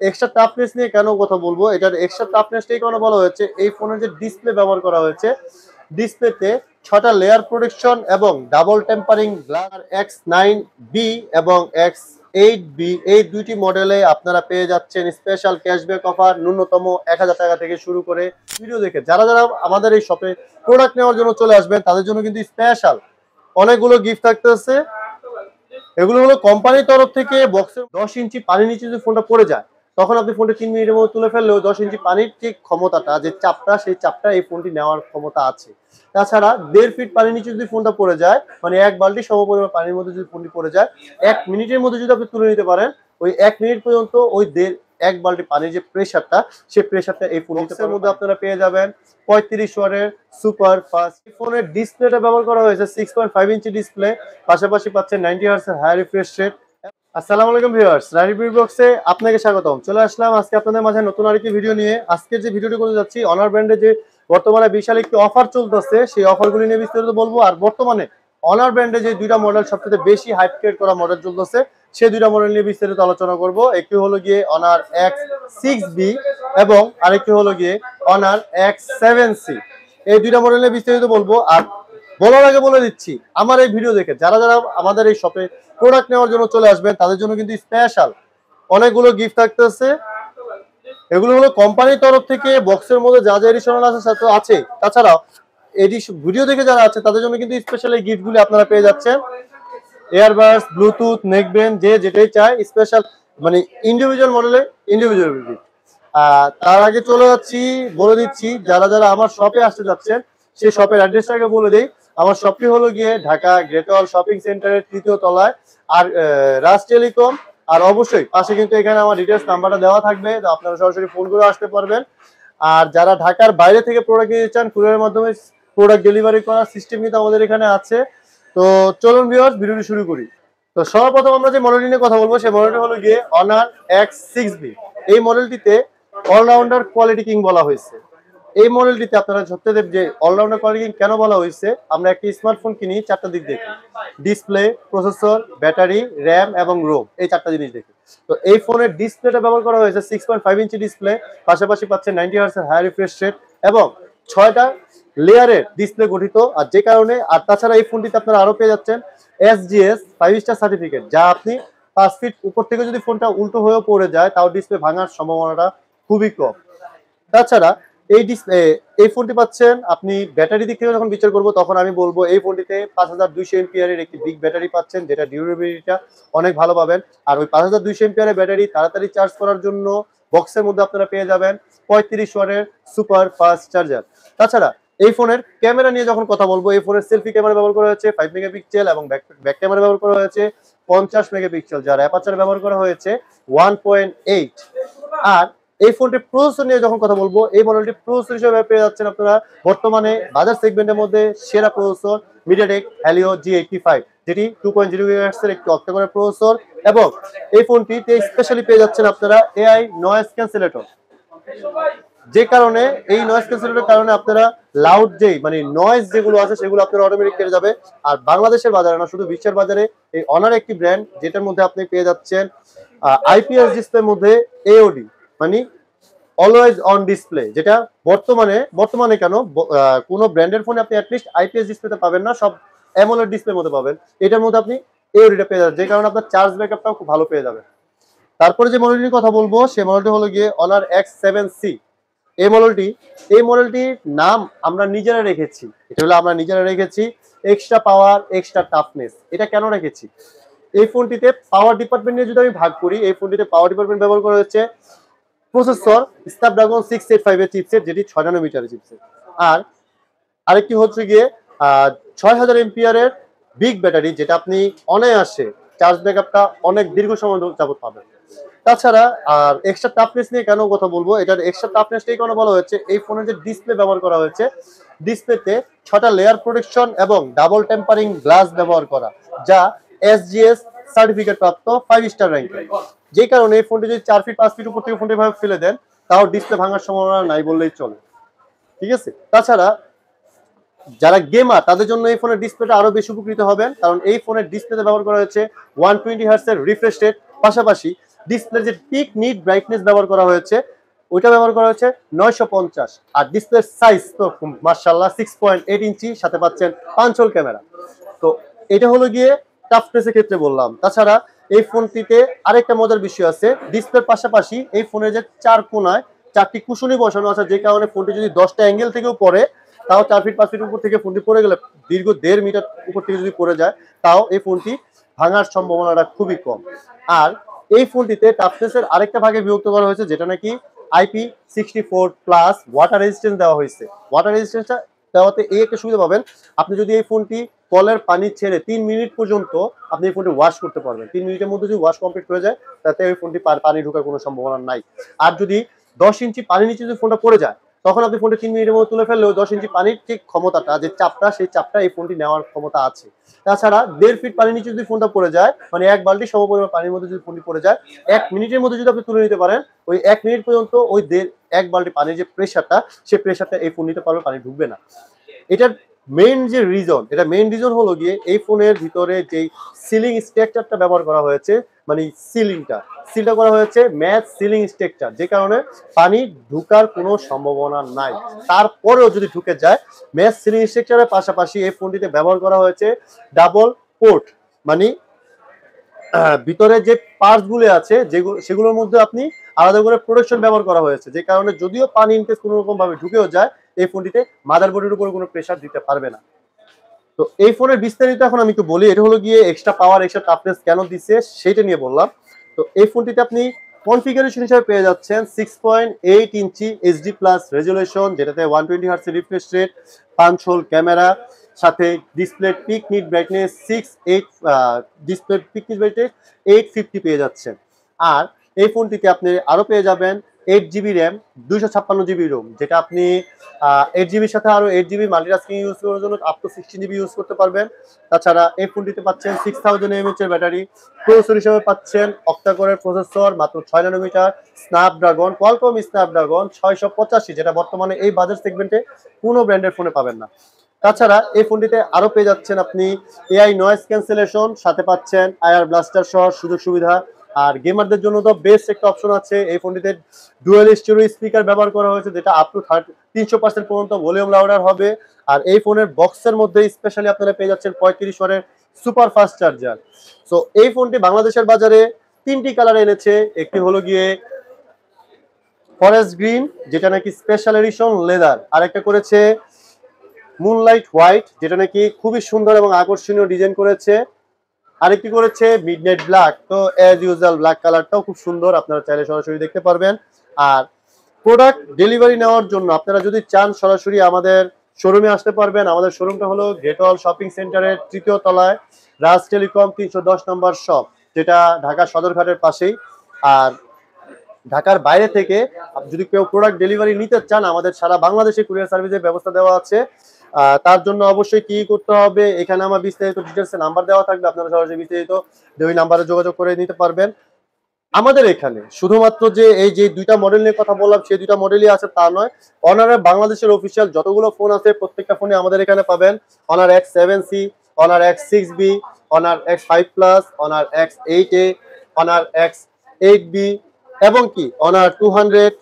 Extra toughness নিয়ে কেন কথা বলবো, এটার এক্সট্রা টাফনেসটাই কেন বলা হয়েছে, এই ফোনের যে ডিসপ্লে ব্যবহার করা হয়েছে, ডিসপ্লেতে 6টা লেয়ার প্রোটেকশন এবং ডাবল টেম্পারিং গ্লাস X9B এবং X8B এই দুইটি মডেলে আপনারা পেয়ে যাচ্ছেন স্পেশাল ক্যাশব্যাক অফার ন্যূনতম 1000 টাকা থেকে শুরু করে। ভিডিও দেখে যারা যারা আমাদের এই শপে প্রোডাক্ট নেওয়ার জন্য চলে আসবেন তাদের জন্য কিন্তু স্পেশাল অনেকগুলো গিফট থাকতেছে। এগুলো হলো কোম্পানির তরফ থেকে বক্সের 10 ইঞ্চি পানির নিচে যদি ফোনটা পড়ে যায় তখন আপনি ফোনটা 3 মিনিটের মধ্যে তুলে ফেললেও 10 ইঞ্চি পানির ঠিক ক্ষমতাটা, যে চাপটা, সেই চাপটা এই ফোনটি নেওয়ার ক্ষমতা আছে। তাছাড়া 1.5 ফিট পানির নিচে যদি ফোনটা পড়ে যায়, মানে 1 বালতি সমপরিমাণ পানির মধ্যে যদি ফোনটি পড়ে যায়, 1 মিনিটের মধ্যে যদি আপনি তুলে নিতে পারেন, ওই 1 মিনিট পর্যন্ত ওই 1 বালতি পানির যে প্রেসারটা, সেই প্রেসারটা এই ফোনের মধ্যে আপনারা পেয়ে যাবেন। 35 ওয়াটের সুপার ফাস্ট ফোনের ডিসপ্লেটা ব্যবহার করা হয়েছে 6.5 ইঞ্চি ডিসপ্লে, পাশাপাশি পাচ্ছেন 90 হার্টজের হাই রিফ্রেশ রেট। আসসালামু আলাইকুম ভিউয়ার্স, রাইড রিভিউ বক্সে আপনাকে স্বাগতম। চলে আসলাম আজকে আপনাদের মাঝে নতুন আরেকটি ভিডিও নিয়ে। আজকের যে ভিডিওটি করতে যাচ্ছি, অনার ব্র্যান্ডে যে বর্তমানে বিশাল একটি অফার চলতেছে, সেই অফারগুলি নিয়ে বিস্তারিত বলবো। আর বর্তমানে অনার ব্র্যান্ডে যে দুইটা মডেল সবচেয়ে বেশি হাইপ ক্রিয়েট করা মডেল চলতেছে, সেই দুইটা মডেল নিয়ে বিস্তারিত আলোচনা করব। একটি হলো গিয়ে অনার X6B এবং আরেকটি হলো গিয়ে অনার X7C। এই দুইটা মডেল নিয়ে বিস্তারিত বলবো। আর বলার আগে বলে দিচ্ছি, আমার এই ভিডিও দেখে যারা যারা আমাদের এই শপে প্রোডাক্ট নেওয়ার জন্য চলে আসবেন তাদের জন্য কিন্তু স্পেশাল অনেকগুলো গিফট থাকতেছে। এগুলো হলো কোম্পানির তরফ থেকে বক্সের মধ্যে যা যা এডিশনাল আছে, তাছাড়াও ভিডিও দেখে যারা আছে তাদের জন্য কিন্তু স্পেশাল এই গিফটগুলি আপনারা পেয়ে যাচ্ছেন। এয়ারবাডস, ব্লুটুথ, নেকব্যান্ড, যে যেটাই চায় স্পেশাল, মানে ইন্ডিভিজুয়াল মডেলে ইন্ডিভিজুয়াল গিফট। তার আগে চলে যাচ্ছি, বলে দিচ্ছি যারা যারা আমার শপে আসতে যাচ্ছেন সেই শপের অ্যাড্রেসটাকে বলে দেই। আমার শপটি হলো গিয়ে ঢাকা গ্রেট ওয়াল শপিং সেন্টারের 3য় তলায়, আর রাজ টেলিকম। আর অবশ্যই পাশে কিন্তু এখানে আমার ডিটেলস নাম্বারটা দেওয়া থাকবে, তো আপনারা সরাসরি ফোন করে আসতে পারবেন। আর যারা ঢাকার বাইরে থেকে প্রোডাক্ট নিতে চান, কুরিয়ারের মাধ্যমে প্রোডাক্ট ডেলিভারি করার সিস্টেম কিন্তু আমাদের এখানে আছে। তো চলুন ভিউয়ার্স, ভিডিওটি শুরু করি। তো সর্বপ্রথম আমরা যে মডেলটি নিয়ে কথা বলবো, সেই মডেলটি হলো গিয়ে অনার X6B। এই মডেলটিতে অলরাউন্ডার কোয়ালিটি কিং বলা হয়েছে। এই মডেলটিতে আপনারা সত্যি যে অলরাউন্ডার কোয়ালিটি কিং কেন বলা হয়েছে, আমরা একটি স্মার্টফোন কিনি 4টা দিক দেখি: ডিসপ্লে, প্রসেসর, ব্যাটারি, র্যাম এবং রোম, এই 4টা জিনিস দেখি। তো এই ফোনের ডিসপ্লেটা ব্যবহার করা হয়েছে 6.5 ইঞ্চি ডিসপ্লে, পাশাপাশি পাচ্ছেন 90 হার্টজের হাই রিফ্রেশ রেট এবং 6টা লেয়ারের ডিসপ্লে গঠিত। আর যে কারণে, আর তাছাড়া এই ফোনটিতে আপনারা আরো পেয়ে যাচ্ছেন SGS 5 স্টার সার্টিফিকেট, যা আপনি 5 ফিট উপর থেকে যদি ফোনটা উল্টো হয়েও পড়ে যায় তাও ডিসপ্লে ভাঙার সম্ভাবনাটা খুবই কম। তাছাড়া এই ফোনটি পাচ্ছেন আপনি ব্যাটারি দিক থেকে যখন বিচার করবো, তখন আমি বলবো এই ফোনটিতে 5200 এমপিআরের একটি বিগ ব্যাটারি পাচ্ছেন, যেটা ডিউরেবিলিটিটা অনেক ভালো পাবেন। আর ওই 5200 এমপিআরের ব্যাটারি তাড়াতাড়ি চার্জ করার জন্য বক্সের মধ্যে আপনারা পেয়ে যাবেন 35 ওয়াটের সুপার ফাস্ট চার্জার। তাছাড়া এই ফোনের ক্যামেরা নিয়ে যখন কথা বলবো, এই ফোনের সেলফি ক্যামেরা ব্যবহার করা হয়েছে 5 মেগাপিক্সেল এবং ব্যাক ক্যামেরা ব্যবহার করা হয়েছে 50 মেগাপিক্সেল, যার অ্যাপারচার ব্যবহার করা হয়েছে 1.8। আর এই ফোনটির প্রসেসর নিয়ে যখন কথা বলবো, এই মডেলটি প্রসেসর হিসেবে পেয়ে যাচ্ছেন আপনারা বর্তমানে বাজার সেগমেন্টের মধ্যে সেরা প্রসেসর MediaTek Helio G85, যেটি 2.0 GHz এর একটি অক্টাকোরের প্রসেসর। এবং এই ফোনটিতে স্পেশালি পেয়ে যাচ্ছেন আপনারা AI নয়েজ ক্যান্সেলেটর, যে কারণে এই নয়েজ ক্যান্সেলেটরের কারণে আপনারা লাউড মানে নয়েজ যেগুলো আছে সেগুলো আপনারা অটোমেটিক কেটে যাবে। আর বাংলাদেশের বাজারে না, শুধু বিশ্বের বাজারে এই অনার একটি ব্র্যান্ড, যেটার মধ্যে আপনি পেয়ে যাচ্ছেন IPS ডিসপ্লের মধ্যে AOD, মানে অলওয়েজ অন ডিসপ্লে, যেটা বর্তমানে কেন কোনো ব্র্যান্ডের ফোনে আপনি অ্যাটলিস্ট IPS ডিসপ্লেতে পাবেন না, সব অ্যামোলেড ডিসপ্লের মধ্যে পাবেন। এটার মধ্যে আপনি AODটা পেয়ে যাবেন, যে কারণে আপনার চার্জ ব্যাকআপটাও খুব ভালো পেয়ে যাবেন। তারপরে যে মডেলটির কথা বলবো, সেই মডেলটি হলো গিয়ে অনার X7C। এই মডেলটির নাম আমরা নিজেরা রেখেছি, এক্সট্রা পাওয়ার, এক্সট্রা টাফনেস। এটা কেন রেখেছি? এই ফোনটিতে পাওয়ার ডিপার্টমেন্ট নিয়ে যদি আমি ভাগ করি, এই ফোনটিতে পাওয়ার ডিপার্টমেন্ট ব্যবহার করা হচ্ছে প্রসেসর স্ন্যাপড্রাগন 685 এর চিপসেট, যেটি 6 ন্যানোমিটারের চিপসেট। আর আরেকটি হচ্ছে গিয়ে 6000 এমপিআরের বিগ ব্যাটারি, যেটা আপনি অনায়াসে চার্জ ব্যাকআপটা অনেক দীর্ঘ সময় যাবত পাবেন। তাছাড়া আর এক্সট্রা টাফনেস নিয়ে কেন কথা বলবো, এটার এক্সট্রা টাফনেসটাই কেন বলা হয়েছে, এই ফোনের যে ডিসপ্লে ব্যবহার করা হয়েছে, ডিসপ্লেতে 6টা লেয়ার প্রোটেকশন এবং ডাবল টেম্পারিং গ্লাস ব্যবহার করা, যা SGS সার্টিফিকেট প্রাপ্ত 5 স্টার র্যাঙ্কের। যে কারণে এই ফোনটি যদি 4 ফিট 5 ফিট উপর থেকে ফোনটি ভাবে ফেলে দেন, তাও ডিসপ্লে ভাঙার সম্ভাবনা নাই বললেই চলে। ঠিক আছে। তাছাড়া যারা গেমার তাদের জন্য এই ফোনের ডিসপ্লেটা আরো বেশি উপকৃত হবেন, কারণ এই ফোনের ডিসপ্লেতে ব্যবহার করা হয়েছে 120 হার্টজ এর রিফ্রেশ রেট, পাশাপাশি ডিসপ্লের যে পিক নিট ব্রাইটনেস ব্যবহার করা হয়েছে ওইটা ব্যবহার করা হয়েছে 950। আর ডিসপ্লের সাইজ তো মাশাআল্লাহ 6.8 ইঞ্চি, সাথে পাচ্ছেন পাঁচ হোল ক্যামেরা। তো এটা হলো গিয়ে টাফনেসের ক্ষেত্রে বললাম। তাছাড়া এই ফোনটিতে আরেকটা মজার বিষয় আছে, ডিসপ্লের পাশাপাশি এই ফোনের যে চার কোনায় চারটি কুশনি বসানো আছে, যে কারণে ফোনটি যদি 10টা অ্যাঙ্গেল থেকেও পড়ে তাও 4 ফিট 5 ফিট উপর থেকে ফোনটি পড়ে গেলে, দীর্ঘ 1.5 মিটার উপর থেকে যদি পড়ে যায় তাও এই ফোনটি ভাঙার সম্ভাবনাটা খুবই কম। আর এই ফোনটিতে টাফনেসের আরেকটা ভাগে বিভক্ত করা হয়েছে, যেটা নাকি IP64+ ওয়াটার রেজিস্ট্যান্স দেওয়া হয়েছে। ওয়াটার রেজিস্ট্যান্সটা দেওয়াতে এই একটা সুবিধা পাবেন, আপনি যদি এই ফোনটি কলের পানি ছেড়ে 3 মিনিট পর্যন্ত আপনি এই ফোনটি ওয়াশ করতে পারবেন। 3 মিনিটের মধ্যে যদি ওয়াশ কমপ্লিট হয়ে যায় তাতে ওই ফোনটি পানি ঢোকার কোনো সম্ভাবনা নাই। আর যদি 10 ইঞ্চি পানির নিচে যদি ফোনটা পড়ে যায় তখন আপনি ফোনটি 3 মিনিটের মধ্যে তুলে ফেললেও 10 ইঞ্চি পানির ঠিক ক্ষমতাটা, যে চাপটা, সেই চাপটা এই ফোনটি নেওয়ার ক্ষমতা আছে। তাছাড়া 1.5 ফিট পানির নিচে যদি ফোনটা পড়ে যায়, মানে 1 বালতি সমপরিমাণ পানির মধ্যে যদি ফোনটি পড়ে যায়, 1 মিনিটের মধ্যে যদি আপনি তুলে নিতে পারেন, ওই 1 মিনিট পর্যন্ত ওই 1 বালতি পানির যে প্রেশারটা, সেই প্রেশারটা এই ফোন নিতে পারবে, পানি ঢুকবে না। এটার মেইন যে রিজন, এটা মেইন রিজন হলো গিয়ে এই ফোনের ভিতরে যেই সিলিং স্ট্রাকচারটা ব্যবহার করা হয়েছে, মানে সিলটা করা হয়েছে ম্যাচ সিলিং স্ট্রাকচার, যে কারণে পানি ঢুকার কোনো সম্ভাবনা নাই। তারপরেও যদি ঢুকে যায়, ম্যাচ সিলিং স্ট্রাকচারের পাশাপাশি এই ফোনটিতে ব্যবহার করা হয়েছে ডাবল পোর্ট, মানে ভিতরে যে পার্টস গুলো আছে সেগুলোর মধ্যে আপনি আলাদা করে প্রোটেকশন ব্যবহার করা হয়েছে, যে কারণে যদিও পানি ইনকেস কোনো রকম ভাবে ঢুকেও যায়, এই ফোনটিতে মাদারবোর্ডের উপর কোনো প্রেসার দিতে পারবে না। তো এই ফোনের বিস্তারিত এখন আমি একটু বলি। এটা হলো গিয়ে এক্সট্রা পাওয়ার, এক্সট্রা টাফনেস কেন দিচ্ছে সেটা নিয়ে বললাম। তো এই ফোনটিতে আপনি কনফিগারেশন হিসেবে পেয়ে যাচ্ছেন 6.8 ইঞ্চি এইচডি প্লাস রেজুলেশন, যেটাতে 120 hertz refresh rate, 5 whole camera, সাথে ডিসপ্লে পিক নিট ব্রাইটনেস 850 পেয়ে যাচ্ছেন। আর এই ফোনটিতে আপনি আরো পেয়ে যাবেন 8GB র্যাম, 256GB রোম, যেটা আপনি 8GBর সাথে আরো 8GB মাল্টিটাস্কিং ইউজ করার জন্য আপ টু 16GB ইউজ করতে পারবেন। তাছাড়া এই ফোনটিতে পাচ্ছেন 6000 mAh এর ব্যাটারি, প্রসেসর হিসেবে পাচ্ছেন অক্টা কোরের প্রসেসর, মাত্র 6 ন্যানোমিটার, স্ন্যাপড্রাগন, কোয়ালকম স্ন্যাপড্রাগন 685, যেটা বর্তমানে এই বাজেট সেগমেন্টে কোনো ব্র্যান্ডের ফোনে পাবেন না। তাছাড়া এই ফোনটিতে আরো পেয়ে যাচ্ছেন আপনি এআই নয়েজ ক্যান্সেলেশন, সাথে পাচ্ছেন আইআর ব্লাস্টার সহ সুযোগ সুবিধা। আর গেমারদের জন্য তো বেস্ট একটা অপশন আছে, এই ফোনটিতে ডুয়াল স্টেরিও স্পিকার ব্যবহার করা হয়েছে, যেটা আপ টু 300% পর্যন্ত ভলিউম লাউডার হবে। আর এই ফোনের বক্সের মধ্যে স্পেশালি আপনারা পেয়ে যাচ্ছেন 35 ওয়াটের সুপার ফাস্ট চার্জার। সো এই ফোনটি বাংলাদেশের বাজারে 3টি কালার এনেছে। একটি হলো গিয়ে ফরেস্ট গ্রিন, যেটা নাকি স্পেশাল এডিশন লেদার, আর একটা করেছে মুনলাইট হোয়াইট, যেটা নাকি খুবই সুন্দর এবং আকর্ষণীয় ডিজাইন করেছে। আরেকটি করেছে মিডনাইট ব্ল্যাক। তো অ্যাজ ইউজুয়াল ব্ল্যাক কালারটাও খুব সুন্দর, আপনারা চাইলে সরাসরি দেখতে পারবেন। আর প্রোডাক্ট ডেলিভারি নেওয়ার জন্য আপনারা যদি চান সরাসরি আমাদের শোরুমে আসতে পারবেন। আমাদের শোরুমটা হলো গ্রেট ওয়াল শপিং সেন্টারের 3য় তলায়, রাজ টেলিকম 310 নম্বর শপ, যেটা ঢাকা সদরঘাটের পাশেই। আর ঢাকার বাইরে থেকে যদি কেউ প্রোডাক্ট ডেলিভারি নিতে চান, আমাদের সারা বাংলাদেশে কুরিয়ার সার্ভিসের ব্যবস্থা দেওয়া আছে। তার জন্য অবশ্যই কি করতে হবে, এখানে আমার বিস্তারিত ডিটেলস নাম্বার দেওয়া থাকবে, আপনারা সরাসরি বিস্তারিত ওই নাম্বারে যোগাযোগ করে নিতে পারবেন। আমাদের এখানে শুধুমাত্র যে এই যে দুইটা মডেল নিয়ে কথা বললাম সেই দুইটা মডেলই আছে তা নয়, অনারের বাংলাদেশের অফিসিয়াল যতগুলো ফোন আছে প্রত্যেকটা ফোনে আমাদের এখানে পাবেন honour X7C, honour X6B, honour X5+, honour X8A, honour X8B এবং কি অনার 200।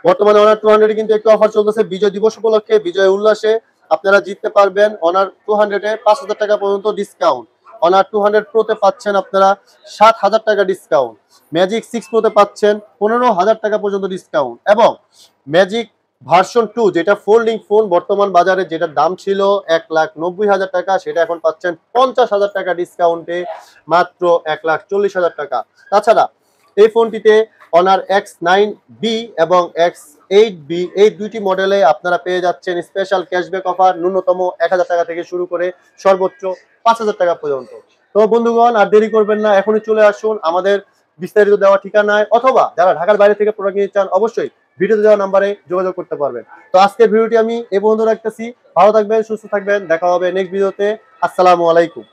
বর্তমানে অনার 200 কিন্তু একটু অফার চলতেছে বিজয় দিবস উপলক্ষে, বিজয় উল্লাসে আপনারা জিততে পারবেন অনার 200-এ 5000 টাকা পর্যন্ত ডিসকাউন্ট। অনার 200 প্রোতে পাচ্ছেন আপনারা 7000 টাকা ডিসকাউন্ট, ম্যাজিক 6 প্রোতে পাচ্ছেন 15000 টাকা পর্যন্ত ডিসকাউন্ট, এবং ম্যাজিক ভার্সন 2 যেটা ফোল্ডিং ফোন, বর্তমান বাজারে যেটার দাম ছিল 1,90,000 টাকা, সেটা এখন পাচ্ছেন 50,000 টাকা ডিসকাউন্টে মাত্র 1,40,000 টাকা। তাছাড়া এই ফোনটিতে অনার X9B এবং X8B এই দুইটি মডেলে আপনারা পেয়ে যাচ্ছেন স্পেশাল ক্যাশব্যাক অফার, ন্যূনতম 1000 টাকা থেকে শুরু করে সর্বোচ্চ 5000 টাকা পর্যন্ত। তো বন্ধুগণ আর দেরি করবেন না, এখনই চলে আসুন আমাদের বিস্তারিত দেওয়া ঠিকানায়, অথবা যারা ঢাকার বাইরে থেকে প্রোডাক্ট নিতে চান অবশ্যই ভিডিওতে দেওয়া নাম্বারে যোগাযোগ করতে পারবেন। তো আজকের ভিডিওটি আমি এই পর্যন্ত রাখতেছি। ভালো থাকবেন, সুস্থ থাকবেন, দেখা হবে নেক্সট ভিডিওতে। আসসালামু আলাইকুম।